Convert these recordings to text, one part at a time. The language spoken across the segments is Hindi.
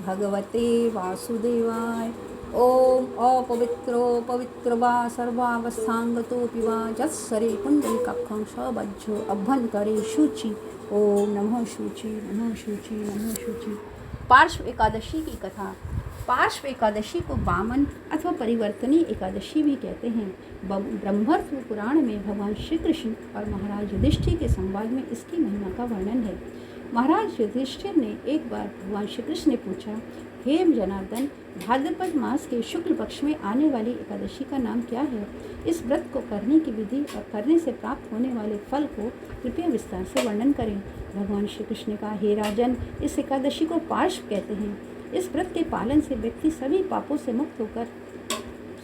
भगवते वासुदेवाय। ओम अपवित्रो पवित्र वा सर्वावस्थांगतोऽपि वा जत्सरे पुण्डरीकाक्षं सवज्रो अभ्यंतरे शुचि। ओम नमः शुचि नमः शुचि नमः शुचि। पार्श्व एकादशी की कथा। पार्श्व एकादशी को वामन अथवा परिवर्तनी एकादशी भी कहते हैं। ब्रह्मर्ष पुराण में भगवान श्री कृष्ण और महाराज युधिष्ठिर के संवाद में इसकी महिमा का वर्णन है। महाराज युधिष्ठिर ने एक बार भगवान श्री कृष्ण ने पूछा, हे जनार्दन, भाद्रपद मास के शुक्ल पक्ष में आने वाली एकादशी का नाम क्या है? इस व्रत को करने की विधि और करने से प्राप्त होने वाले फल को कृपया विस्तार से वर्णन करें। भगवान श्री कृष्ण ने कहा, हे राजन, इस एकादशी को पार्श्व कहते हैं। इस व्रत के पालन से व्यक्ति सभी पापों से मुक्त होकर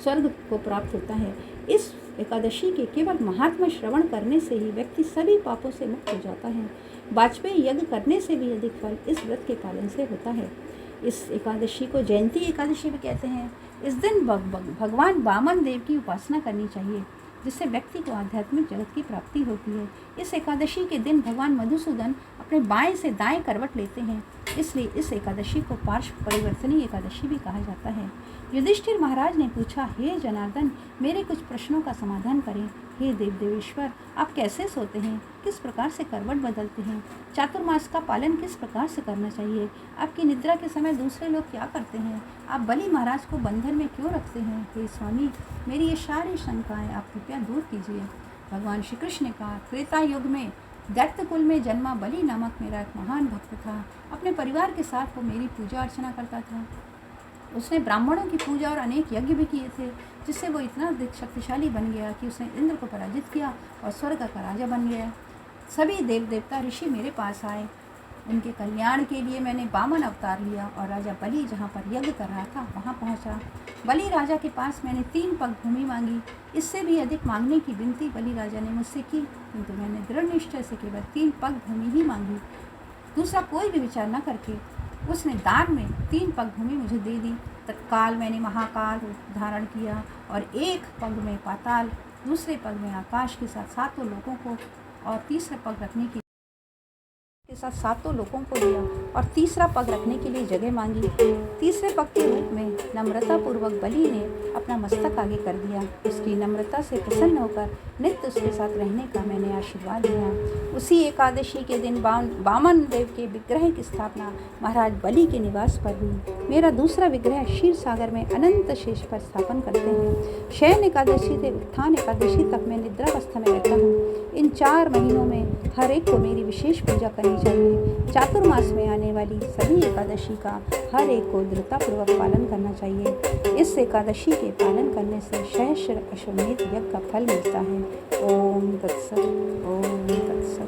स्वर्ग को प्राप्त होता है। इस एकादशी के केवल महात्मा श्रवण करने से ही व्यक्ति सभी पापों से मुक्त हो जाता है। वाजपेयी यज्ञ करने से भी अधिक फल इस व्रत के पालन से होता है। इस एकादशी को जयंती एकादशी भी कहते हैं। इस दिन भगवान वामन देव की उपासना करनी चाहिए, जिससे व्यक्ति को आध्यात्मिक जगत की प्राप्ति होती है। इस एकादशी के दिन भगवान मधुसूदन अपने बाएं से दाएं करवट लेते हैं, इसलिए इस एकादशी को पार्श्व परिवर्तनी एकादशी भी कहा जाता है। युधिष्ठिर महाराज ने पूछा, हे जनार्दन, मेरे कुछ प्रश्नों का समाधान करें। हे देवेश्वर, आप कैसे सोते हैं? किस प्रकार से करवट बदलते हैं? चातुर्मास का पालन किस प्रकार से करना चाहिए? आपकी निद्रा के समय दूसरे लोग क्या करते हैं? आप बलि महाराज को बंधन में क्यों रखते हैं? हे स्वामी, मेरी ये सारी शंकाएं आप कृपया दूर कीजिए। भगवान श्री कृष्ण ने कहा, त्रेता युग में दैत्य कुल में जन्मा बलि नामक मेरा एक महान भक्त था। अपने परिवार के साथ वो मेरी पूजा अर्चना करता था। उसने ब्राह्मणों की पूजा और अनेक यज्ञ भी किए थे, जिससे वो इतना शक्तिशाली बन गया कि उसने इंद्र को पराजित किया और स्वर्ग का राजा बन गया। सभी देव देवता ऋषि मेरे पास आए। उनके कल्याण के लिए मैंने वामन अवतार लिया और राजा बलि जहाँ पर यज्ञ कर रहा था वहाँ पहुँचा। बलि राजा के पास मैंने 3 पग भूमि मांगी। इससे भी अधिक मांगने की विनती बलि राजा ने मुझसे की, किंतु मैंने दृढ़ निश्चय से केवल 3 पग भूमि ही मांगी। दूसरा कोई भी विचार न करके उसने दान में 3 पग भूमि मुझे दे दी। तत्काल मैंने महाकाल धारण किया और एक पग में पाताल, दूसरे पग में आकाश के साथ सातों लोगों को और तीसरे पग रखने के साथ सातों लोगों को दिया और तीसरा पग रखने के लिए जगह मांगी। तीसरे पग के रूप में नम्रता पूर्वक बलि ने अपना मस्तक आगे कर दिया। उसकी नम्रता से प्रसन्न होकर नित्य उसके साथ रहने का मैंने आशीर्वाद दिया। उसी एकादशी के दिन वामन देव के विग्रह की स्थापना महाराज बलि के निवास पर हुई। मेरा दूसरा विग्रह क्षीर सागर में अनंत शेष पर स्थापन करते हैं। शयन एकादशी से उत्थान एकादशी तक मैं निद्रावस्था में रहता हूँ। इन 4 महीनों में हर एक को मेरी विशेष पूजा करनी चाहिए। चातुर्मास में आने वाली सभी एकादशी का हर एक को दृढ़तापूर्वक पालन करना चाहिए। इस एकादशी के पालन करने से सहस्र अश्वमेध यज्ञ का फल मिलता है। ओम तत्सत। ओम तत्सत।